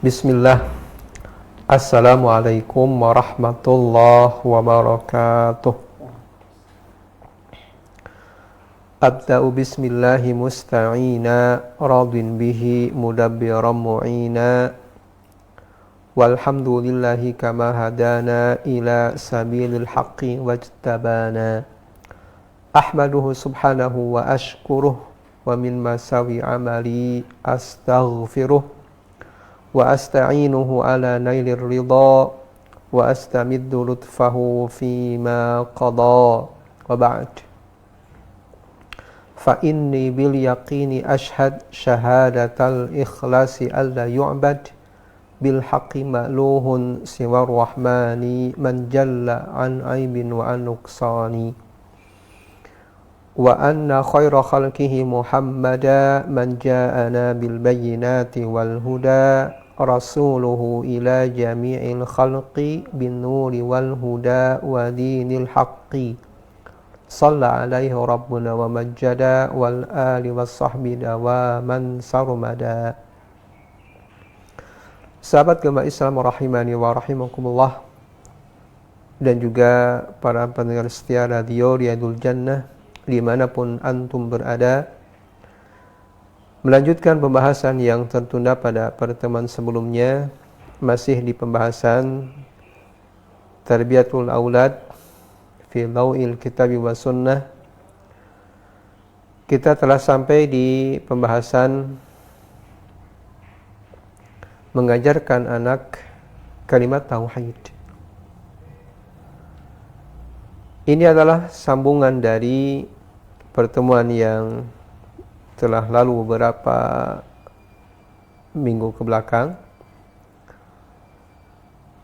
Bismillah. Assalamualaikum warahmatullahi wabarakatuh. Abda'u bismillahi musta'ina, radin bihi mudabbiran mu'ina, walhamdulillahi kama hadana ila sabilil haqqi wajtabana. Ahmaduhu subhanahu wa ashkuruh, wa min masawi amali astaghfiruh, wa asta'inuhu ala nailir ridha, wa astamiddu lutfahu fima qada, wa ba'd. Fa inni bil yaqini ashhad syahadatal ikhlasi alla yu'bad bil haqqi ma'luhun siwa rahmani man jalla an aibin wa an nuqsani. Wa anna khaira khalqihi Muhammada man ja'ana bil bayyinati wal huda, rasuluhu ila jami'il khalqi bin nuri wal huda wa dinil haqqi. Shalla alaihi rabbuna wa majjada wal ali was sahbi wa man sarmada. Sahabat Gema Islam rahimani wa rahimakumullah, dan juga para pendengar setia radio Riyadul Jannah dimanapun antum berada, melanjutkan pembahasan yang tertunda pada pertemuan sebelumnya, masih di pembahasan Tarbiyatul Aulad fi Daw'il Kitabi wa Sunnah. Kita telah sampai di pembahasan mengajarkan anak kalimat tauhid. Ini adalah sambungan dari pertemuan yang telah lalu beberapa minggu ke belakang,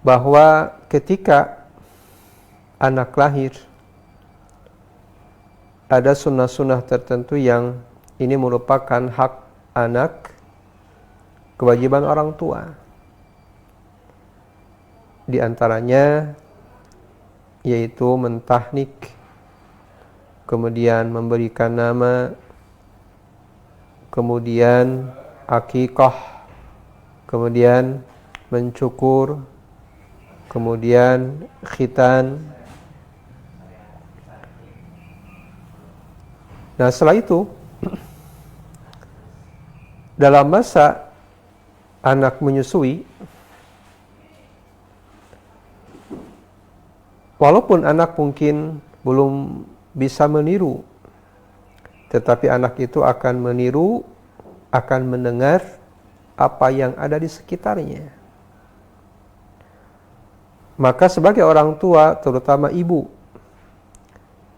bahwa ketika anak lahir ada sunnah-sunnah tertentu yang ini merupakan hak anak, kewajiban orang tua. Di antaranya yaitu mentahnik, kemudian memberikan nama, kemudian akikah, kemudian mencukur, kemudian khitan. Nah, setelah itu dalam masa anak menyusui, walaupun anak mungkin belum bisa meniru, tetapi anak itu akan meniru, akan mendengar apa yang ada di sekitarnya. Maka sebagai orang tua, terutama ibu,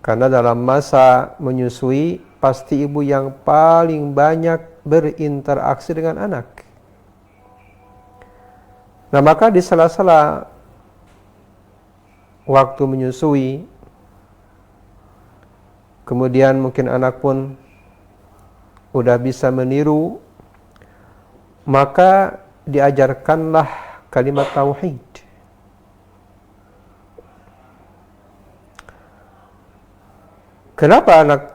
karena dalam masa menyusui pasti ibu yang paling banyak berinteraksi dengan anak. Nah, maka di sela-sela waktu menyusui, kemudian mungkin anak pun udah bisa meniru, maka diajarkanlah kalimat tauhid. Kenapa anak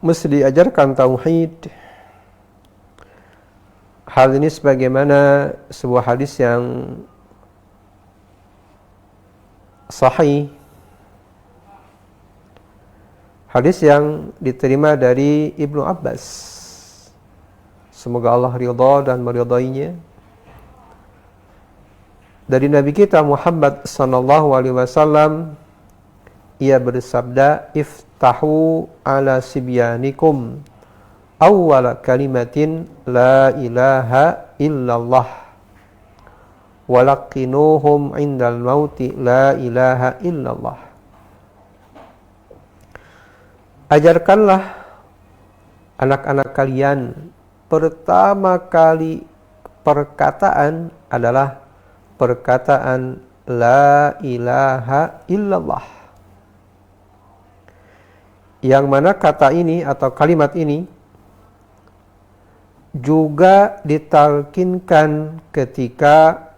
mesti diajarkan tauhid? Hal ini sebagaimana sebuah hadis yang sahih, hadis yang diterima dari Ibnu Abbas, semoga Allah ridha dan meridainya, dari Nabi kita Muhammad sallallahu alaihi wasallam. Ia bersabda, iftahu ala sibyanikum awwala kalimatin la ilaha illallah, walaqinuhum indal mauti la ilaha illallah. Ajarkanlah anak-anak kalian pertama kali perkataan adalah perkataan la ilaha illallah, yang mana kata ini atau kalimat ini juga ditalkinkan ketika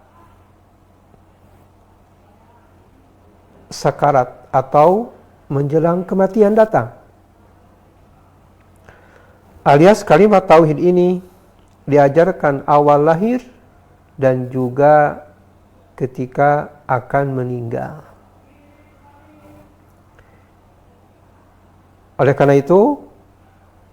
sakarat atau menjelang kematian datang. Alias kalimat tauhid ini diajarkan awal lahir dan juga ketika akan meninggal. Oleh karena itu,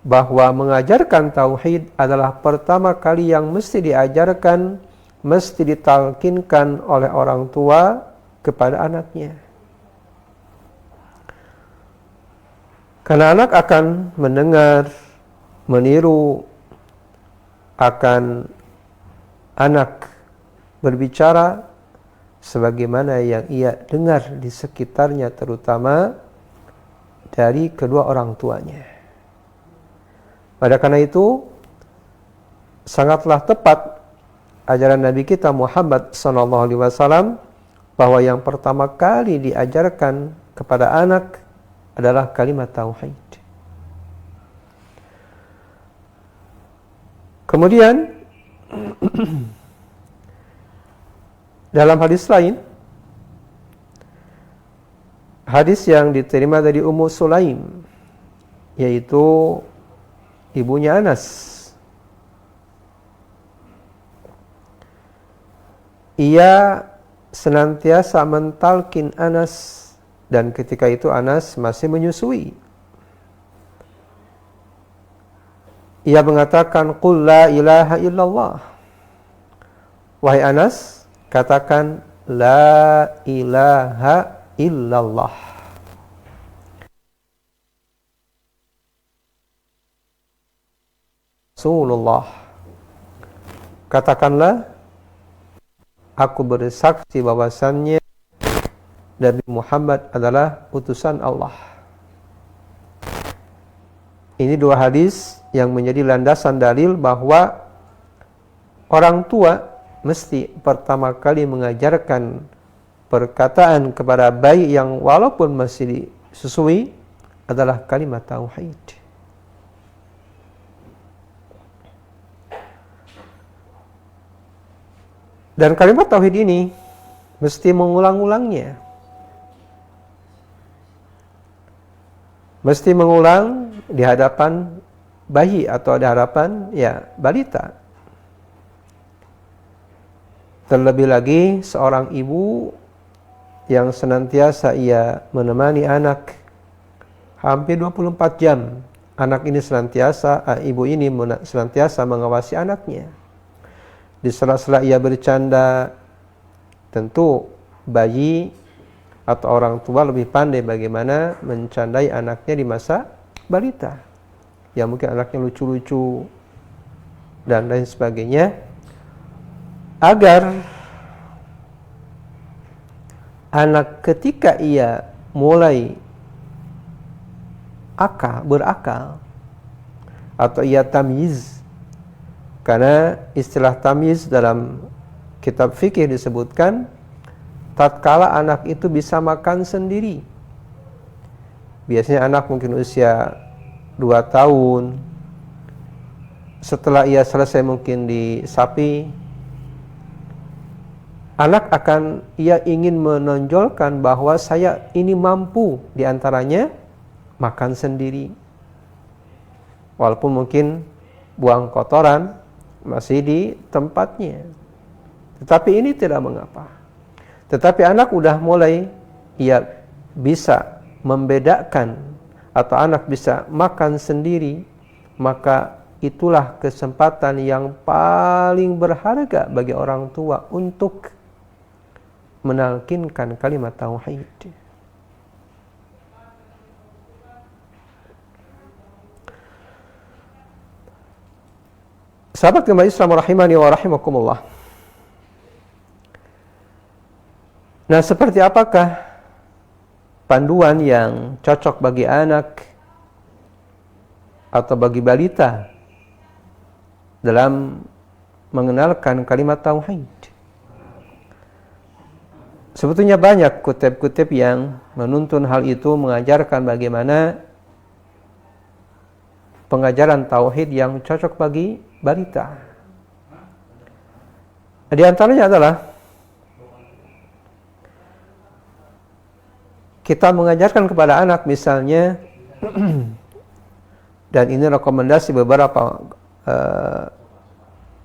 bahwa mengajarkan tauhid adalah pertama kali yang mesti diajarkan, mesti ditalkinkan oleh orang tua kepada anaknya. Karena anak akan mendengar, meniru, akan anak berbicara sebagaimana yang ia dengar di sekitarnya, terutama dari kedua orang tuanya. Pada karena itu, sangatlah tepat ajaran Nabi kita Muhammad SAW bahwa yang pertama kali diajarkan kepada anak adalah kalimat tauhid. Kemudian dalam hadis lain, hadis yang diterima dari Ummu Sulaim, yaitu ibunya Anas. Ia senantiasa mentalkin Anas, dan ketika itu Anas masih menyusui. Ia mengatakan, "Qul la ilaha illallah." Wahai Anas, katakan la ilaha illallah. Rasulullah. Katakanlah, aku bersaksi bahwasannya Nabi Muhammad adalah utusan Allah. Ini dua hadis yang menjadi landasan dalil bahwa orang tua mesti pertama kali mengajarkan perkataan kepada bayi yang walaupun masih disusui adalah kalimat tauhid. Dan kalimat tauhid ini mesti mengulang-ulangnya. Mesti mengulang di hadapan bayi atau di hadapan balita. Terlebih lagi seorang ibu yang senantiasa ia menemani anak hampir 24 jam. Anak ini ibu ini senantiasa mengawasi anaknya. Di sela-sela ia bercanda, tentu bayi atau orang tua lebih pandai bagaimana mencandai anaknya di masa balita. Ya mungkin anaknya lucu-lucu dan lain sebagainya, agar anak ketika ia mulai berakal atau ia tamyiz. Karena istilah tamyiz dalam kitab fikih disebutkan tatkala anak itu bisa makan sendiri. Biasanya anak mungkin usia 2 tahun, setelah ia selesai mungkin disapi, anak ia ingin menonjolkan bahwa saya ini mampu, diantaranya makan sendiri. Walaupun mungkin buang kotoran masih di tempatnya. Tetapi ini tidak mengapa. Tetapi anak udah mulai ia bisa membedakan atau anak bisa makan sendiri, maka itulah kesempatan yang paling berharga bagi orang tua untuk menalkinkan kalimat tauhid. Sahabat jemaah Islam rahimani wa rahimakumullah. Nah, seperti apakah panduan yang cocok bagi anak atau bagi balita dalam mengenalkan kalimat tauhid? Sebetulnya banyak kutip-kutip yang menuntun hal itu, mengajarkan bagaimana pengajaran tauhid yang cocok bagi balita. Di antaranya adalah kita mengajarkan kepada anak misalnya dan ini rekomendasi beberapa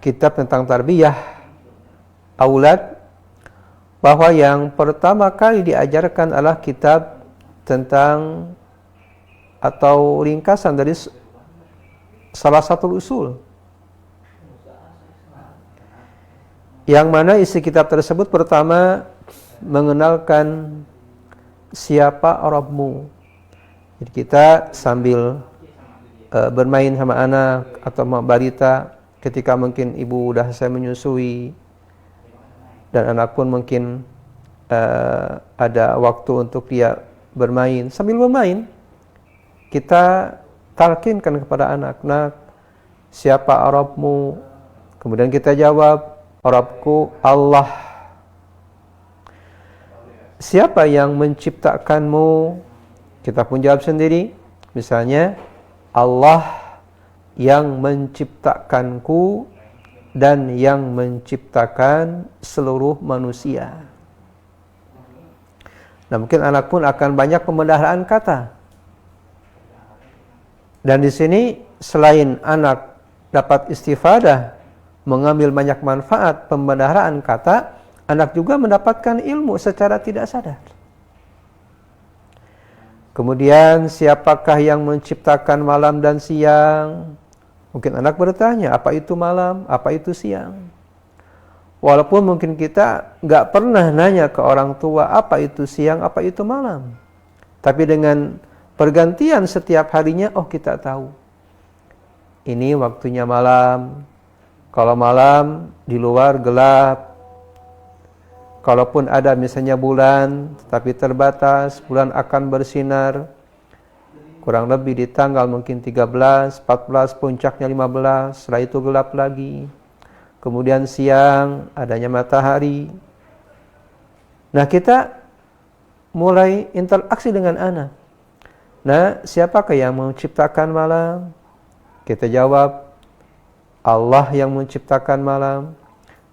kitab tentang tarbiyah, aulad, bahwa yang pertama kali diajarkan adalah kitab tentang atau ringkasan dari salah satu usul, yang mana isi kitab tersebut pertama mengenalkan siapa Rabbmu. Jadi kita sambil bermain sama anak atau sama balita, ketika mungkin ibu udah selesai menyusui dan anak pun mungkin ada waktu untuk dia bermain, sambil bermain kita talkinkan kepada anak, nak, siapa Rabbmu? Kemudian kita jawab, Rabbku Allah. Siapa yang menciptakanmu? Kita pun jawab sendiri, misalnya, Allah yang menciptakanku dan yang menciptakan seluruh manusia. Nah, mungkin anak pun akan banyak pembendaharaan kata. Dan di sini selain anak dapat istifadah, mengambil banyak manfaat pembendaharaan kata, anak juga mendapatkan ilmu secara tidak sadar. Kemudian, siapakah yang menciptakan malam dan siang? Mungkin anak bertanya, apa itu malam, apa itu siang? Walaupun mungkin kita nggak pernah nanya ke orang tua, apa itu siang, apa itu malam. Tapi dengan pergantian setiap harinya, oh kita tahu. Ini waktunya malam. Kalau malam, di luar gelap. Kalaupun ada misalnya bulan, tapi terbatas, bulan akan bersinar. Kurang lebih di tanggal mungkin 13, 14, puncaknya 15, setelah itu gelap lagi. Kemudian siang, adanya matahari. Nah, kita mulai interaksi dengan anak. Nah, siapakah yang menciptakan malam? Kita jawab, Allah yang menciptakan malam.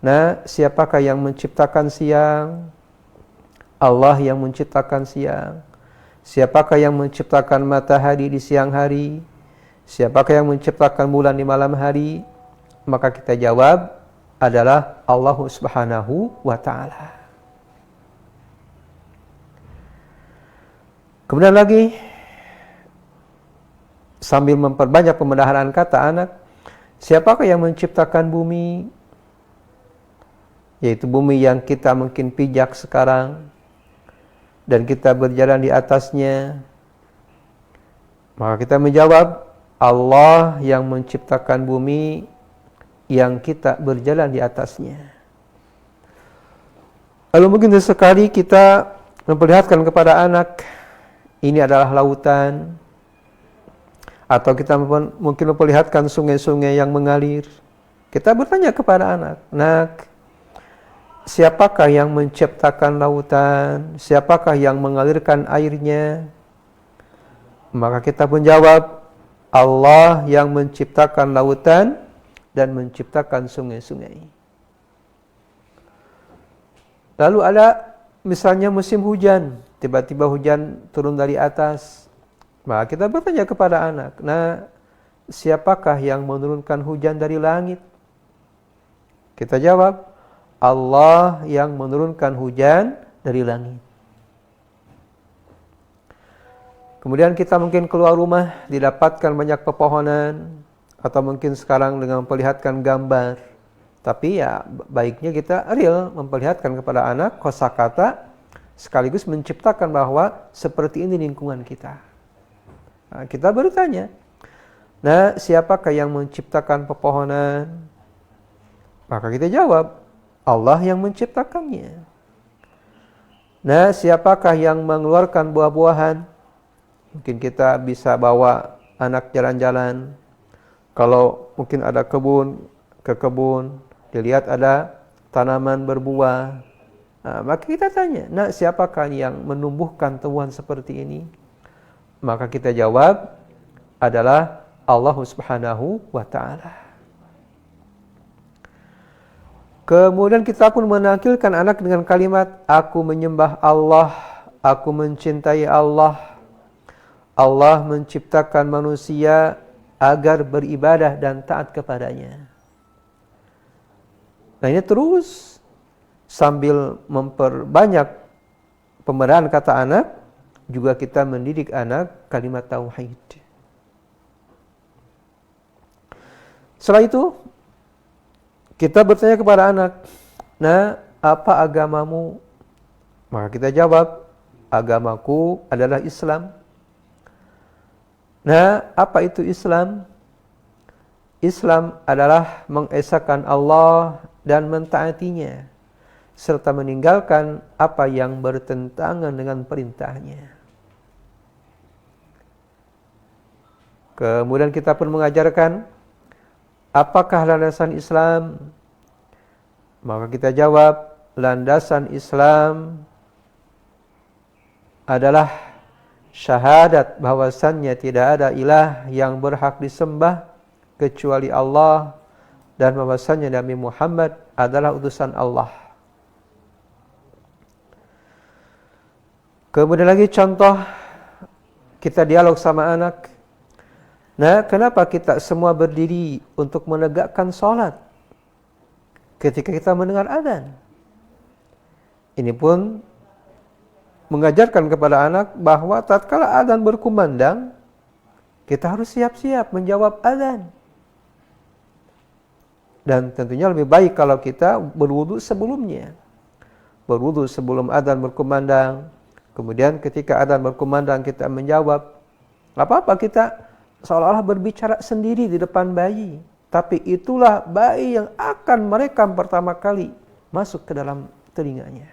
Nah, siapakah yang menciptakan siang? Allah yang menciptakan siang. Siapakah yang menciptakan matahari di siang hari? Siapakah yang menciptakan bulan di malam hari? Maka kita jawab adalah Allah Subhanahu wa ta'ala. Kemudian lagi, sambil memperbanyak pembendaharaan kata anak, siapakah yang menciptakan bumi? Yaitu bumi yang kita mungkin pijak sekarang dan kita berjalan di atasnya. Maka kita menjawab, Allah yang menciptakan bumi yang kita berjalan di atasnya. Lalu mungkin sesekali kita memperlihatkan kepada anak, ini adalah lautan. Atau kita mungkin memperlihatkan sungai-sungai yang mengalir. Kita bertanya kepada anak, nak, siapakah yang menciptakan lautan? Siapakah yang mengalirkan airnya? Maka kita pun jawab, Allah yang menciptakan lautan dan menciptakan sungai-sungai. Lalu ada misalnya musim hujan, tiba-tiba hujan turun dari atas. Maka kita bertanya kepada anak, nah, siapakah yang menurunkan hujan dari langit? Kita jawab, Allah yang menurunkan hujan dari langit. Kemudian kita mungkin keluar rumah, didapatkan banyak pepohonan, atau mungkin sekarang dengan memperlihatkan gambar. Tapi ya baiknya kita real memperlihatkan kepada anak kosakata, sekaligus menciptakan bahwa seperti ini lingkungan kita. Nah, kita bertanya, nah, siapakah yang menciptakan pepohonan? Maka kita jawab, Allah yang menciptakannya. Nah, siapakah yang mengeluarkan buah-buahan? Mungkin kita bisa bawa anak jalan-jalan. Kalau mungkin ada ke kebun, dilihat ada tanaman berbuah. Nah, maka kita tanya, nah, siapakah yang menumbuhkan tumbuhan seperti ini? Maka kita jawab adalah Allah Subhanahu wa ta'ala. Kemudian kita pun menakilkan anak dengan kalimat, aku menyembah Allah, aku mencintai Allah. Allah menciptakan manusia agar beribadah dan taat kepadanya. Nah, ini terus sambil memperbanyak pembenaran kata anak, juga kita mendidik anak kalimat tauhid. Setelah itu, kita bertanya kepada anak, nah, apa agamamu? Maka kita jawab, agamaku adalah Islam. Nah, apa itu Islam? Islam adalah mengesahkan Allah dan mentaatinya, serta meninggalkan apa yang bertentangan dengan perintahnya. Kemudian kita pun mengajarkan, apakah landasan Islam? Maka kita jawab, landasan Islam adalah syahadat bahwasannya tidak ada ilah yang berhak disembah kecuali Allah, dan bahwasannya Nabi Muhammad adalah utusan Allah. Kemudian lagi contoh, kita dialog sama anak. Nah, kenapa kita semua berdiri untuk menegakkan sholat ketika kita mendengar adzan? Ini pun mengajarkan kepada anak bahwa tatkala adzan berkumandang, kita harus siap-siap menjawab adzan. Dan tentunya lebih baik kalau kita berwudu sebelumnya. Berwudu sebelum adzan berkumandang. Kemudian ketika adzan berkumandang kita menjawab. Gak apa-apa kita seolah-olah berbicara sendiri di depan bayi. Tapi itulah bayi yang akan merekam pertama kali masuk ke dalam telinganya.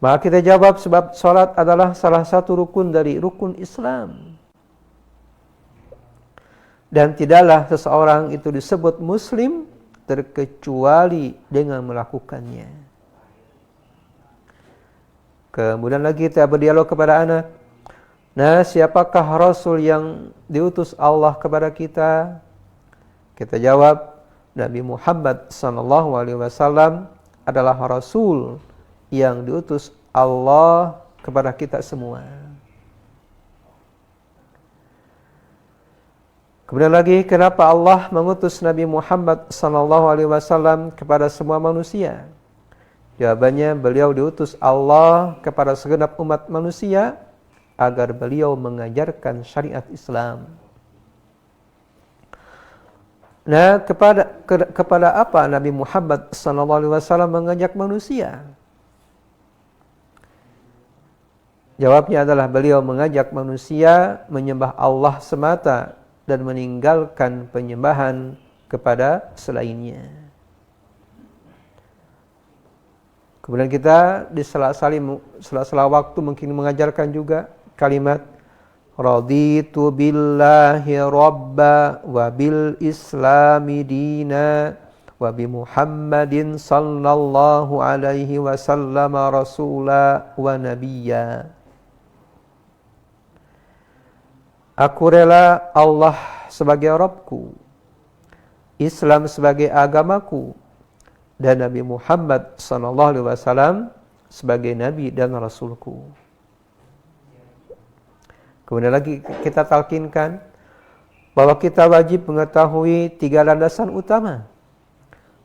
Maka kita jawab sebab salat adalah salah satu rukun dari rukun Islam. Dan tidaklah seseorang itu disebut muslim terkecuali dengan melakukannya. Kemudian lagi kita berdialog kepada anak. Nah, siapakah Rasul yang diutus Allah kepada kita? Kita jawab, Nabi Muhammad SAW adalah Rasul yang diutus Allah kepada kita semua. Kemudian lagi, kenapa Allah mengutus Nabi Muhammad SAW kepada semua manusia? Jawabannya, beliau diutus Allah kepada segenap umat manusia agar beliau mengajarkan syariat Islam. Nah, kepada apa Nabi Muhammad SAW mengajak manusia? Jawabnya adalah beliau mengajak manusia menyembah Allah semata dan meninggalkan penyembahan kepada selainnya. Kemudian kita di sela-sela waktu mungkin mengajarkan juga kalimat raditu billahi rabba wa bil islami dina wa bi Muhammadin sallallahu alaihi wasallam rasula wa nabiyya. Aku rela Allah sebagai Rabbku, Islam sebagai agamaku, dan Nabi Muhammad SAW sebagai Nabi dan Rasulku. Kemudian lagi kita talkinkan bahwa kita wajib mengetahui 3 landasan utama.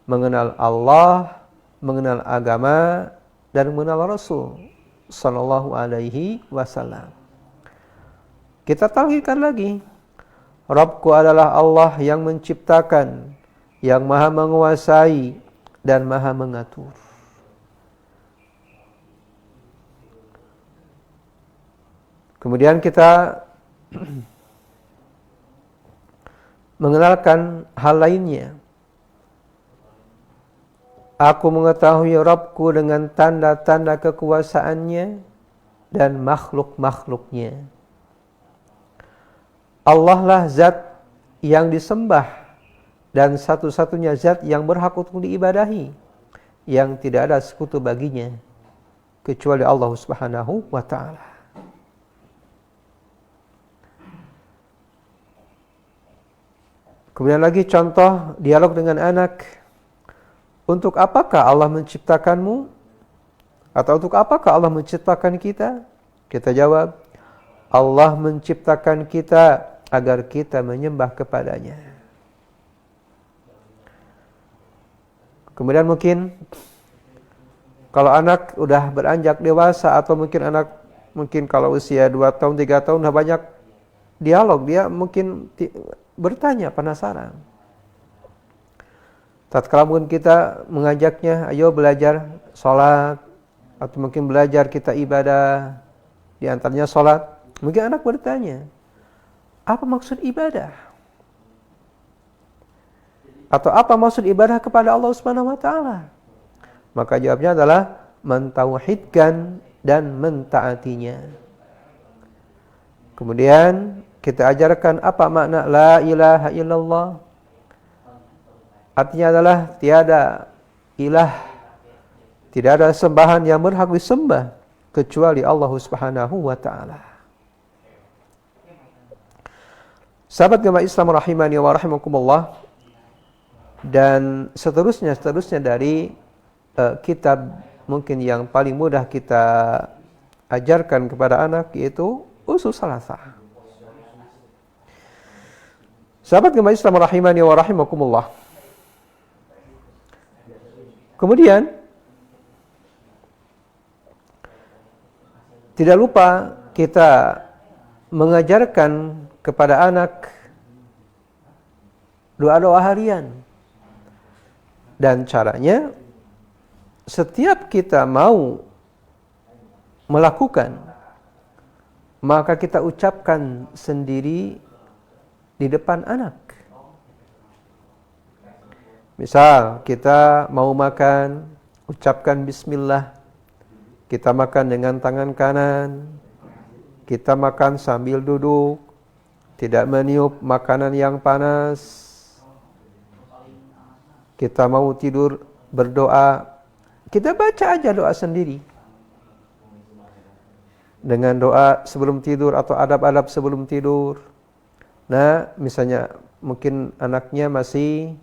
Mengenal Allah, mengenal agama, dan mengenal Rasul Sallallahu Alaihi Wasallam. Kita talkinkan lagi, Rabbku adalah Allah yang menciptakan, yang maha menguasai, dan maha mengatur. Kemudian kita mengenalkan hal lainnya. Aku mengetahui Rabbku dengan tanda-tanda kekuasaannya dan makhluk-makhluknya. Allah lah zat yang disembah dan satu-satunya zat yang berhak untuk diibadahi, yang tidak ada sekutu baginya kecuali Allah Subhanahu wa ta'ala. Kemudian lagi contoh dialog dengan anak. Untuk apakah Allah menciptakanmu? Atau untuk apakah Allah menciptakan kita? Kita jawab, Allah menciptakan kita agar kita menyembah kepadanya. Kemudian mungkin kalau anak udah beranjak dewasa atau mungkin kalau usia 2 tahun, 3 tahun udah banyak dialog, dia mungkin bertanya, penasaran. Tatkala mungkin kita mengajaknya, ayo belajar sholat, atau mungkin belajar kita ibadah, di antaranya sholat, mungkin anak bertanya, apa maksud ibadah? Atau apa maksud ibadah kepada Allah Subhanahu wa Ta'ala? Maka jawabnya adalah mentauhidkan dan mentaatinya. Kemudian kita ajarkan apa makna la ilaha illallah. Artinya adalah tiada ilah, tidak ada sembahan yang berhak disembah kecuali Allah Subhanahu wa Ta'ala. Sahabat jemaah Islam rahimani wa rahimakumullah, dan seterusnya dari kitab mungkin yang paling mudah kita ajarkan kepada anak, yaitu Usul Salasah. Sahabat jemaah Islam rahimani wa rahimakumullah, kemudian tidak lupa kita mengajarkan kepada anak doa-doa harian. Dan caranya, setiap kita mau melakukan, maka kita ucapkan sendiri di depan anak. Misal kita mau makan, ucapkan bismillah. Kita makan dengan tangan kanan. Kita makan sambil duduk, tidak meniup makanan yang panas. Kita mau tidur berdoa, kita baca aja doa sendiri. Dengan doa sebelum tidur atau adab-adab sebelum tidur. Nah, misalnya mungkin anaknya masih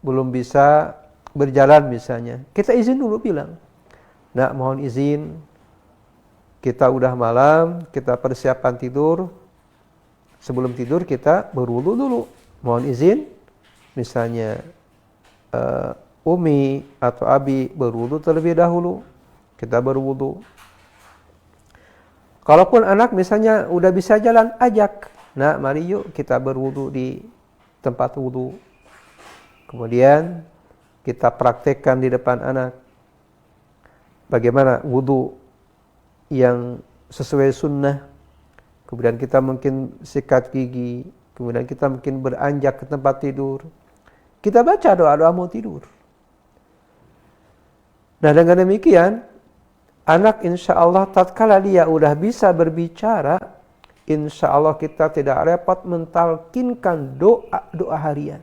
belum bisa berjalan misalnya. Kita izin dulu bilang, nak mohon izin, kita udah malam, kita persiapan tidur. Sebelum tidur kita berwudu dulu. Mohon izin, misalnya Umi atau Abi berwudu terlebih dahulu, kita berwudu. Kalaupun anak misalnya udah bisa jalan, ajak, nah mari yuk kita berwudu di tempat wudu. Kemudian kita praktekkan di depan anak bagaimana wudu yang sesuai sunnah. Kemudian kita mungkin sikat gigi, kemudian kita mungkin beranjak ke tempat tidur. Kita baca doa-doa mau tidur. Nah, dengan demikian, anak insya Allah tatkala dia udah bisa berbicara, insya Allah kita tidak repot mentalkinkan doa harian.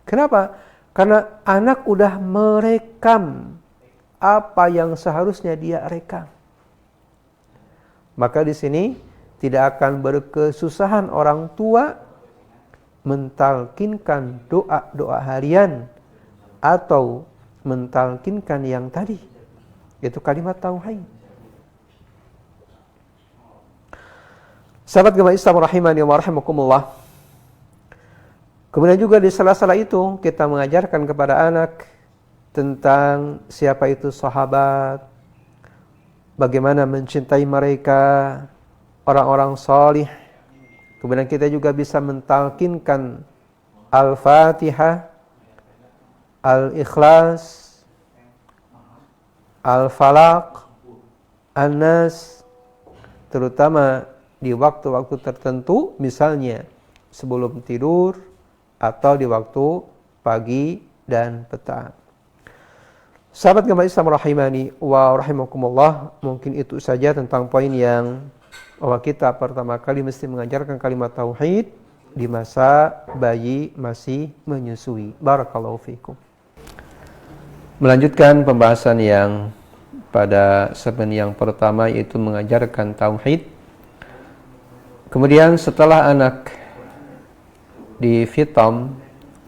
Kenapa? Karena anak udah merekam apa yang seharusnya dia rekam. Maka di sini tidak akan berkesusahan orang tua mentalkinkan doa-doa harian atau mentalkinkan yang tadi, yaitu kalimat tauhid. Sahabat jemaah Islam rahimani wa rahimakumullah. Kemudian juga di sela-sela itu kita mengajarkan kepada anak tentang siapa itu sahabat, bagaimana mencintai mereka, orang-orang salih. Kemudian kita juga bisa mentalkinkan Al-Fatihah, Al-Ikhlas, Al-Falaq, An-Nas, terutama di waktu-waktu tertentu, misalnya sebelum tidur atau di waktu pagi dan petang. Sahabat jemaah Islam rahimani wa rahimakumullah, mungkin itu saja tentang poin yang bahwa kita pertama kali mesti mengajarkan kalimat tauhid di masa bayi masih menyusui. Barakallahu fiikum. Melanjutkan pembahasan yang pada segmen yang pertama, yaitu mengajarkan tauhid. Kemudian setelah anak di fitam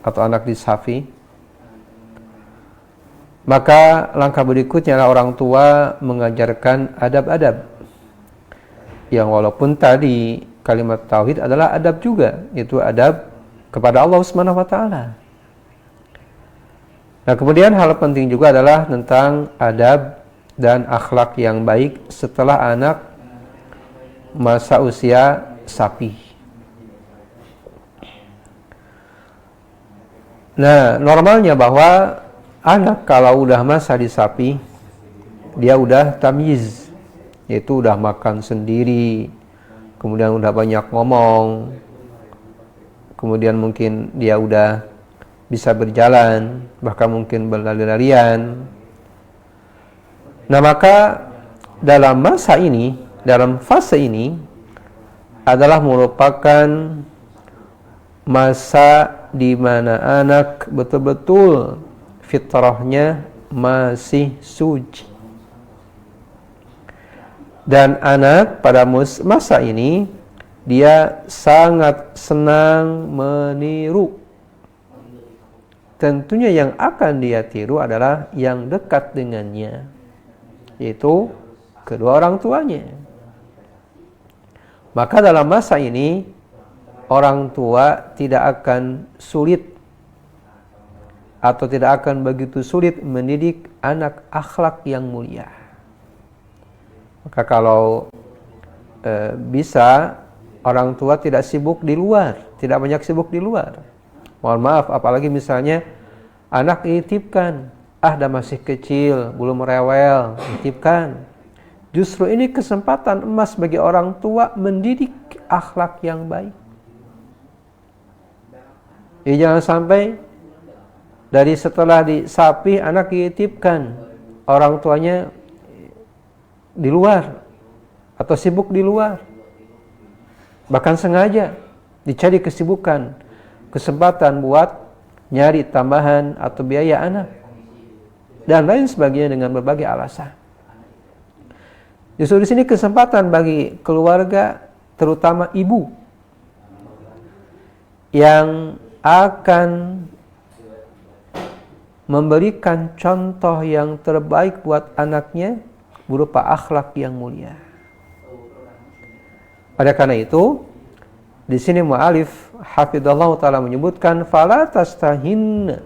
atau anak di safi, maka langkah berikutnya adalah orang tua mengajarkan adab-adab. Yang walaupun tadi kalimat tauhid adalah adab juga, yaitu adab kepada Allah Subhanahu wa Ta'ala. Nah, kemudian hal penting juga adalah tentang adab dan akhlak yang baik setelah anak masa usia sapi. Nah, normalnya bahwa anak kalau udah masa di sapi, dia udah tamyiz, yaitu udah makan sendiri, kemudian udah banyak ngomong, kemudian mungkin dia udah bisa berjalan, bahkan mungkin berlari-larian. Nah, maka dalam masa ini, dalam fase ini adalah merupakan masa di mana anak betul-betul fitrahnya masih suci. Dan anak pada masa ini dia sangat senang meniru. Tentunya yang akan dia tiru adalah yang dekat dengannya, yaitu kedua orang tuanya. Maka dalam masa ini orang tua tidak akan sulit atau tidak akan begitu sulit mendidik anak akhlak yang mulia. Maka kalau bisa orang tua tidak sibuk di luar, tidak banyak sibuk di luar. Mohon maaf, apalagi misalnya anak dititipkan, dah masih kecil, belum rewel, dititipkan. Justru ini kesempatan emas bagi orang tua mendidik akhlak yang baik. Jangan sampai dari setelah disapi anak dititipkan, orang tuanya di luar atau sibuk di luar, bahkan sengaja dicari kesibukan, kesempatan buat nyari tambahan atau biaya anak dan lain sebagainya dengan berbagai alasan. Justru di sini kesempatan bagi keluarga, terutama ibu, yang akan memberikan contoh yang terbaik buat anaknya berupa akhlak yang mulia. Oleh karena itu, di sini mu'alif hafidhallahu ta'ala menyebutkan fala tastahin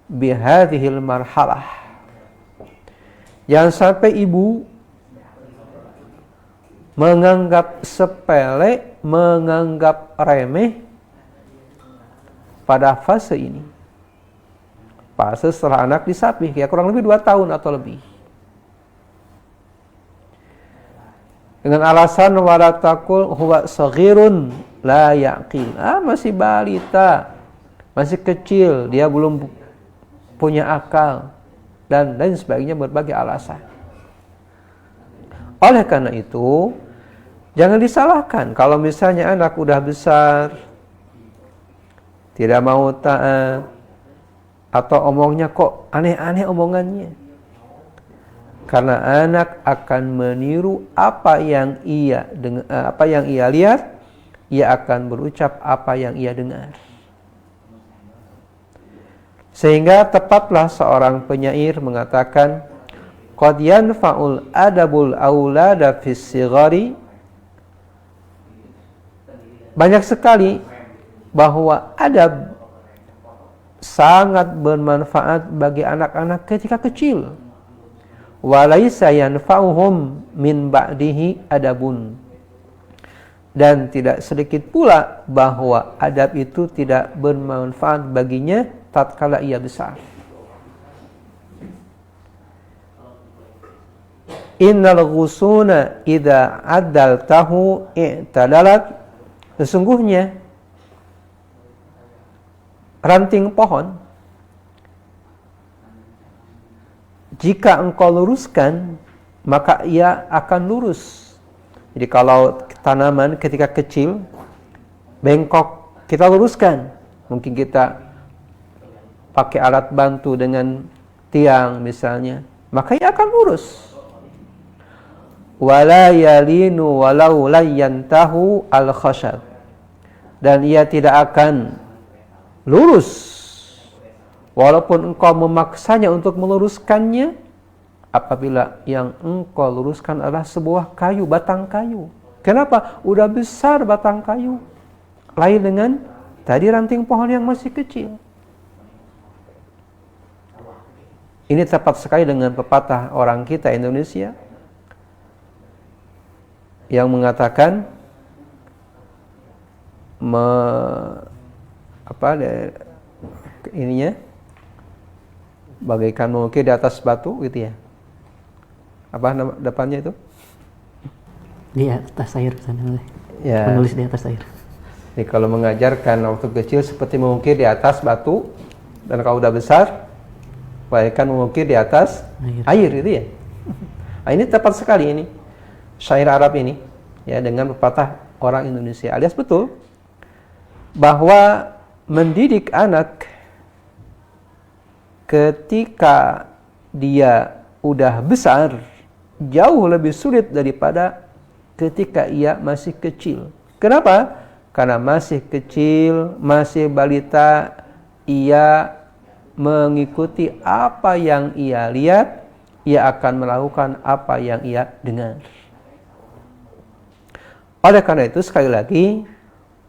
bihadhil marhalah. Jangan sampai ibu menganggap sepele, menganggap remeh pada fase ini. Fase setelah anak disapih, ya kurang lebih 2 tahun atau lebih. Dengan alasan wala taqul huwa saghirun la yaqil. Masih balita, masih kecil, dia belum punya akal dan lain sebagainya, berbagai alasan. Oleh karena itu, jangan disalahkan kalau misalnya anak udah besar, tidak mau taat, atau omongnya kok aneh-aneh omongannya. Karena anak akan meniru apa yang ia lihat, ia akan berucap apa yang ia dengar. Sehingga tepatlah seorang penyair mengatakan, qad yanfa'ul adabul aulada fis sighari. Banyak sekali bahwa adab sangat bermanfaat bagi anak-anak ketika kecil. Walaysa yanfa'uhum min ba'dihi adabun. Dan tidak sedikit pula bahwa adab itu tidak bermanfaat baginya tatkala ia besar. Innal ghusuna idza addaltahu i'tadalat. Sesungguhnya ranting pohon, jika engkau luruskan, maka ia akan lurus. Jadi kalau tanaman ketika kecil, bengkok, kita luruskan. Mungkin kita pakai alat bantu dengan tiang misalnya, maka ia akan lurus. Wala yalinu walau layyantahu al-khashab. Dan ia tidak akan lurus walaupun engkau memaksanya untuk meluruskannya, apabila yang engkau luruskan adalah sebuah kayu, batang kayu. Kenapa? Udah besar batang kayu, lain dengan tadi ranting pohon yang masih kecil. Ini tepat sekali dengan pepatah orang kita Indonesia yang mengatakan ininya bagaikan mengukir di atas batu gitu ya. Apa nama depannya itu? Di atas air sana. Ya. Menulis di atas air. Jadi kalau mengajarkan waktu kecil seperti mengukir di atas batu, dan kalau udah besar bagaikan mengukir di atas air gitu ya. Nah, ini tepat sekali ini syair Arab ini ya dengan pepatah orang Indonesia, alias betul bahwa mendidik anak ketika dia udah besar jauh lebih sulit daripada ketika ia masih kecil. Kenapa? Karena masih kecil, masih balita, ia mengikuti apa yang ia lihat, ia akan melakukan apa yang ia dengar. Oleh karena itu, sekali lagi,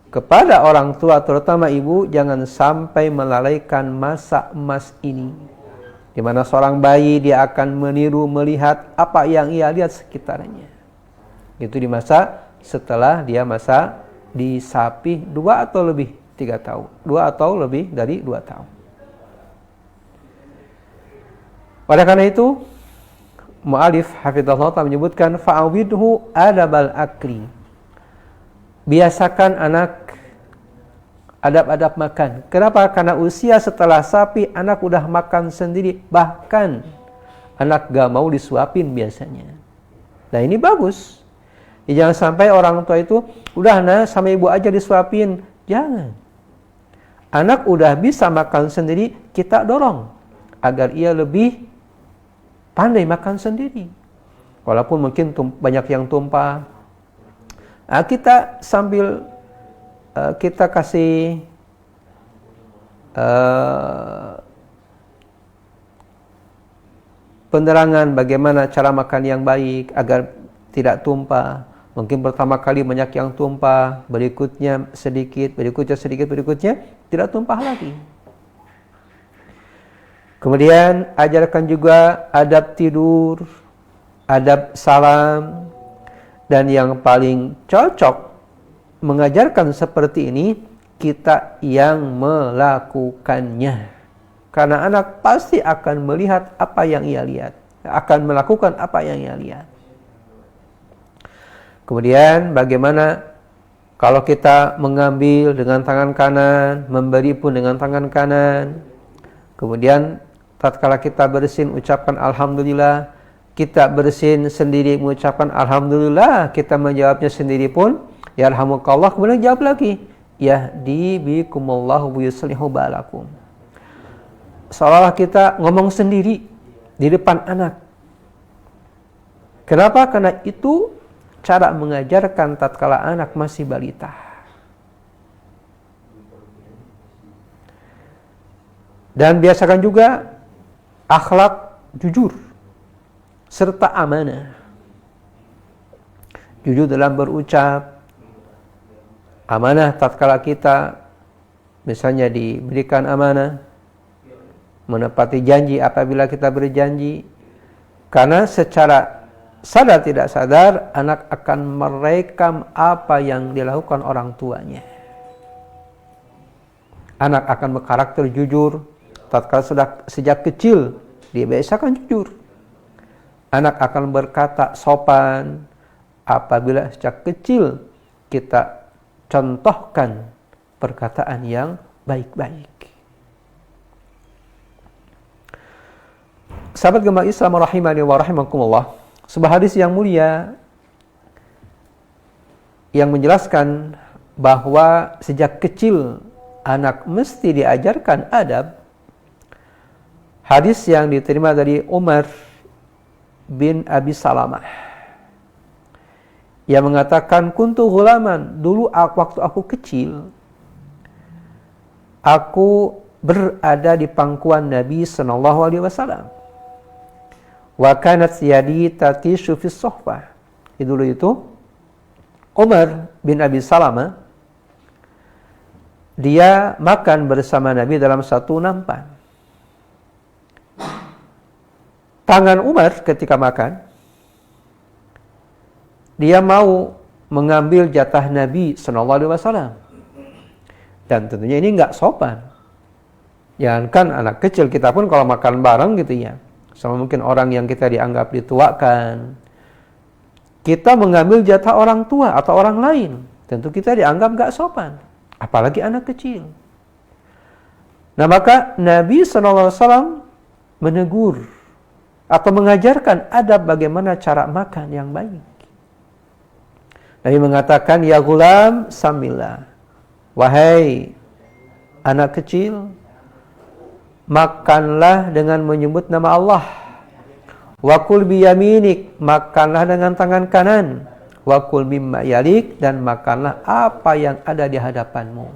kepada orang tua, terutama ibu, jangan sampai melalaikan masa emas ini. Di mana seorang bayi, dia akan meniru, melihat apa yang ia lihat sekitarnya. Itu di masa setelah dia masa disapih 2 atau lebih 3 tahun. 2 atau lebih dari 2 tahun. Oleh karena itu, mu'alif hafizahullah ta'ala menyebutkan fa'awidhu adabal akli. Biasakan anak adab-adab makan. Kenapa? Karena usia setelah sapi anak udah makan sendiri. Bahkan anak gak mau disuapin biasanya. Nah ini bagus. Ya, jangan sampai orang tua itu udah sama ibu aja disuapin. Jangan. Anak udah bisa makan sendiri, kita dorong agar ia lebih pandai makan sendiri. Walaupun mungkin banyak yang tumpah. Nah, kita sambil kita kasih penerangan bagaimana cara makan yang baik agar tidak tumpah. Mungkin pertama kali banyak yang tumpah, berikutnya sedikit, berikutnya tidak tumpah lagi. Kemudian ajarkan juga adab tidur, adab salam, dan yang paling cocok mengajarkan seperti ini kita yang melakukannya. Karena anak pasti akan melihat apa yang ia lihat, akan melakukan apa yang ia lihat. Kemudian bagaimana kalau kita mengambil dengan tangan kanan, memberi pun dengan tangan kanan. Kemudian tatkala kita bersin ucapkan alhamdulillah, kita bersin sendiri mengucapkan alhamdulillah, kita menjawabnya sendiri pun yarhamukallah, kemudian jawab lagi yahdi bikumullahu yuslihu balakum. Seolah kita ngomong sendiri di depan anak. Kenapa? Karena itu cara mengajarkan tatkala anak masih balita. Dan biasakan juga akhlak jujur serta amanah. Jujur dalam berucap, amanah tatkala kita misalnya diberikan amanah, menepati janji apabila kita berjanji. Karena secara sadar tidak sadar anak akan merekam apa yang dilakukan orang tuanya. Anak akan berkarakter jujur tatkala sudah sejak kecil dibiasakan jujur. Anak akan berkata sopan apabila sejak kecil kita contohkan perkataan yang baik-baik. Sahabat Gema Islam rahimani wa rahimakumullah, sebuah hadis yang mulia yang menjelaskan bahwa sejak kecil anak mesti diajarkan adab. Hadis yang diterima dari Umar bin Abi Salamah yang mengatakan kuntu ghulaman, dulu waktu aku kecil aku berada di pangkuan Nabi sallallahu alaihi wasallam. Wa kanat yadi tatishu fi sohbah. Dulu itu Umar bin Abi Salamah dia makan bersama Nabi dalam satu nampan. tangan Umar ketika makan, dia mau mengambil jatah Nabi SAW. Dan tentunya ini nggak sopan. Jangankan anak kecil, kita pun kalau makan bareng gitu ya, sama mungkin orang yang kita dianggap dituakan, kita mengambil jatah orang tua atau orang lain, tentu kita dianggap nggak sopan. Apalagi anak kecil. Nah maka Nabi SAW menegur atau mengajarkan adab bagaimana cara makan yang baik. Nabi mengatakan, ya gulam samillah. Wahai anak kecil, makanlah dengan menyebut nama Allah. Wakul biyaminik, makanlah dengan tangan kanan. Wakul mimma yalik, dan makanlah apa yang ada di hadapanmu.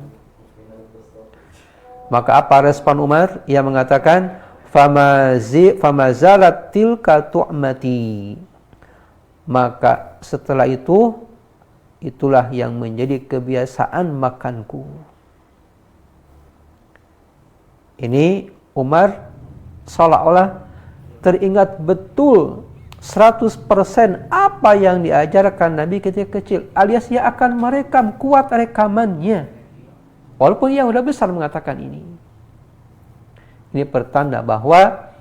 Maka apa respon Umar? Ia mengatakan, famazalat tilka tu'mati. Maka setelah itu, itulah yang menjadi kebiasaan makanku. Ini Umar seolah-olah teringat betul 100% apa yang diajarkan Nabi ketika kecil, alias ia akan merekam, kuat rekamannya. Walaupun ia sudah besar mengatakan ini. Ini pertanda bahwa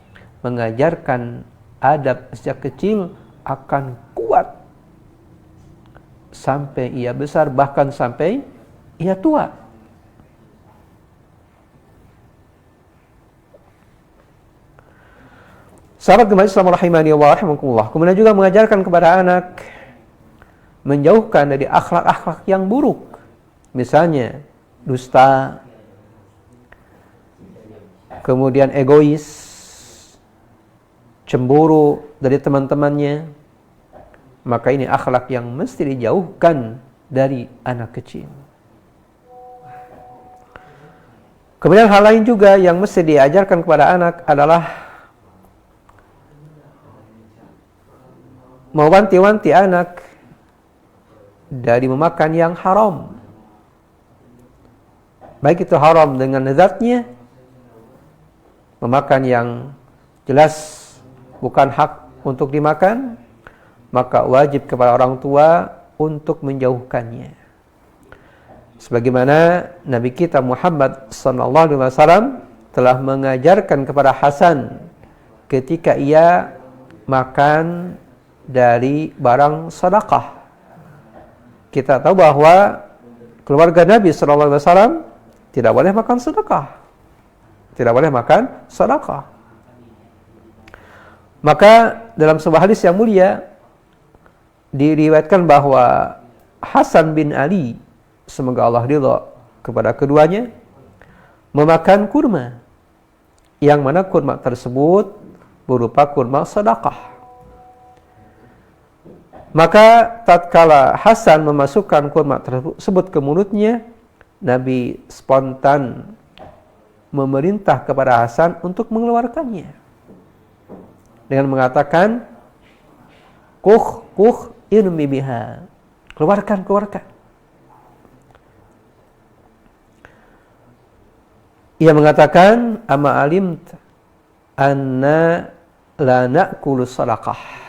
mengajarkan adab sejak kecil akan kuat sampai ia besar, bahkan sampai ia tua. Sahabat gemar Islam rahimani wa rahimakumullah, kemudian juga mengajarkan kepada anak menjauhkan dari akhlak-akhlak yang buruk. Misalnya dusta, kemudian egois, cemburu dari teman-temannya. Maka ini akhlak yang mesti dijauhkan dari anak kecil. Kemudian hal lain juga yang mesti diajarkan kepada anak adalah mewanti-wanti anak dari memakan yang haram. Baik itu haram dengan zatnya, memakan yang jelas bukan hak untuk dimakan, maka wajib kepada orang tua untuk menjauhkannya. Sebagaimana Nabi kita Muhammad SAW telah mengajarkan kepada Hasan ketika ia makan dari barang sedekah. Kita tahu bahwa keluarga Nabi SAW tidak boleh makan sedekah. Tidak boleh makan sedekah. Maka dalam sebuah hadis yang mulia diriwayatkan bahwa Hasan bin Ali, semoga Allah ridha kepada keduanya, memakan kurma, yang mana kurma tersebut berupa kurma sedekah. Maka tatkala Hasan memasukkan kurma tersebut ke mulutnya, Nabi spontan memerintah kepada Hasan untuk mengeluarkannya dengan mengatakan, kuh irmi biha, keluarkan. Ia mengatakan, ama alimt anna la na'kulu sadaqah.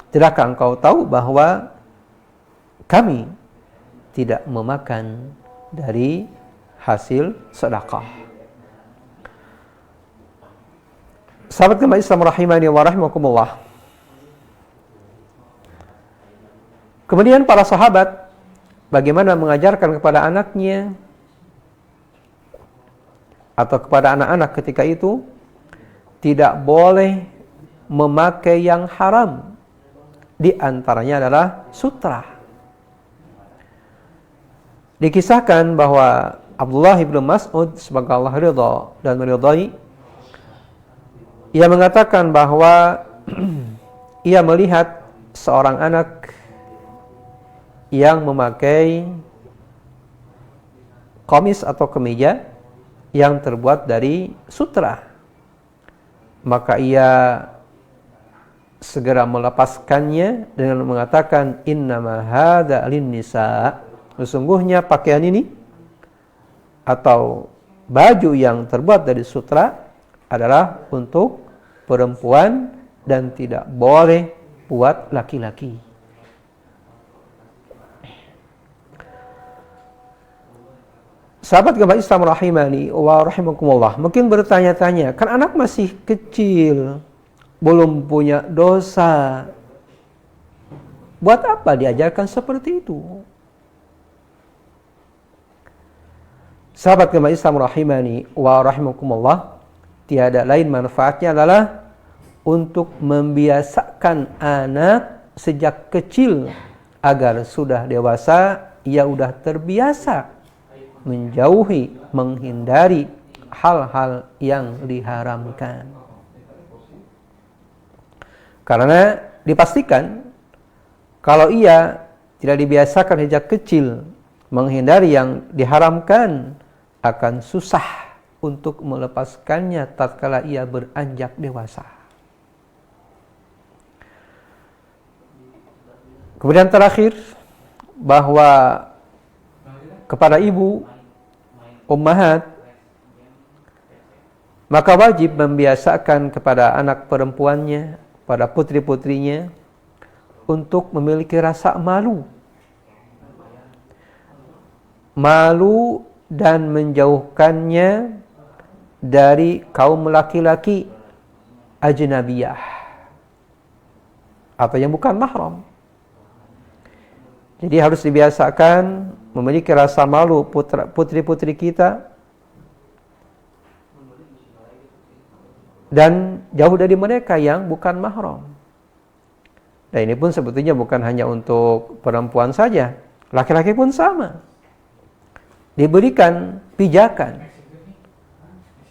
Tidakkah engkau tahu bahwa kami tidak memakan dari hasil sedekah? Sahabat gemar Islam rahimani wa rahimakumullah. Kemudian para sahabat bagaimana mengajarkan kepada anaknya atau kepada anak-anak ketika itu tidak boleh memakai yang haram. Di antaranya adalah sutra. Dikisahkan bahwa Abdullah bin Mas'ud semoga Allah ridha dan meridhai, ia mengatakan bahwa ia melihat seorang anak yang memakai kamis atau kemeja yang terbuat dari sutra. Maka ia segera melepaskannya dengan mengatakan, innama hadza lin-nisa. Sesungguhnya pakaian ini atau baju yang terbuat dari sutra adalah untuk perempuan dan tidak boleh buat laki-laki. Sahabat agama Islam rahimani wa rahimakumullah, mungkin bertanya-tanya, kan anak masih kecil, belum punya dosa. Buat apa diajarkan seperti itu? Sahabat agama Islam rahimani wa rahimakumullah, tiada lain manfaatnya adalah untuk membiasakan anak sejak kecil agar sudah dewasa ia sudah terbiasa menjauhi, menghindari hal-hal yang diharamkan. Karena dipastikan kalau ia tidak dibiasakan sejak kecil menghindari yang diharamkan, akan susah untuk melepaskannya tatkala ia beranjak dewasa. Kemudian terakhir, bahwa kepada ibu ummahat, maka wajib membiasakan kepada anak perempuannya, pada putri-putrinya, untuk memiliki rasa malu. Malu dan menjauhkannya dari kaum laki-laki ajnabiyah atau yang bukan mahram. Jadi harus dibiasakan memiliki rasa malu putri-putri kita dan jauh dari mereka yang bukan mahram. Dan ini pun sebetulnya bukan hanya untuk perempuan saja, laki-laki pun sama. Diberikan pijakan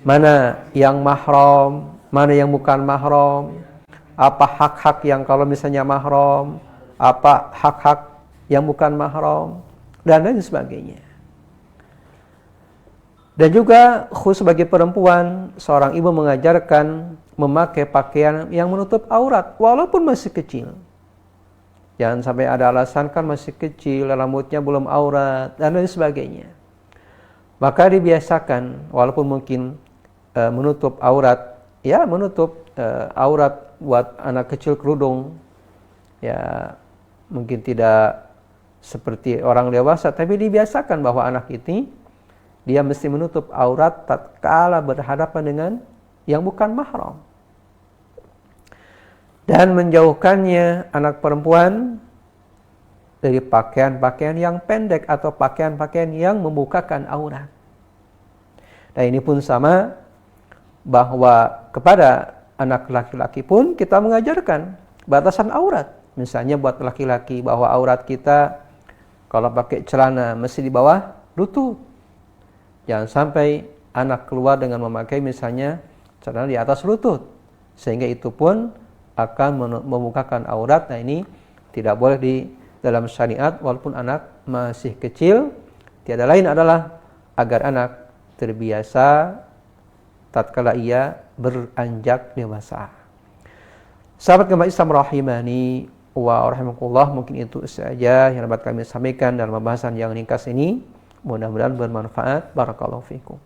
mana yang mahram, mana yang bukan mahram, apa hak-hak yang kalau misalnya mahram, apa hak-hak yang bukan mahram, dan lain sebagainya. Dan juga khusus bagi perempuan, seorang ibu mengajarkan memakai pakaian yang menutup aurat walaupun masih kecil. Jangan sampai ada alasan kan masih kecil, rambutnya belum aurat, dan lain sebagainya. Maka dibiasakan walaupun mungkin menutup aurat, ya menutup aurat buat anak kecil kerudung, ya mungkin tidak seperti orang dewasa, tapi dibiasakan bahwa anak ini dia mesti menutup aurat tatkala berhadapan dengan yang bukan mahram. Dan menjauhkannya anak perempuan dari pakaian-pakaian yang pendek atau pakaian-pakaian yang membukakan aurat. Dan ini pun sama, bahwa kepada anak laki-laki pun kita mengajarkan batasan aurat. Misalnya buat laki-laki bahwa aurat kita kalau pakai celana mesti di bawah lutut. Jangan sampai anak keluar dengan memakai misalnya celana di atas lutut, sehingga itu pun akan membukakan aurat. Nah ini tidak boleh di dalam syariat walaupun anak masih kecil. Tiada lain adalah agar anak terbiasa tatkala ia beranjak dewasa. Sahabat agama Islam rahimani wa rahimakumullah, mungkin itu saja yang dapat kami sampaikan dalam pembahasan yang ringkas ini. Mudah-mudahan bermanfaat. Barakallahu fikum.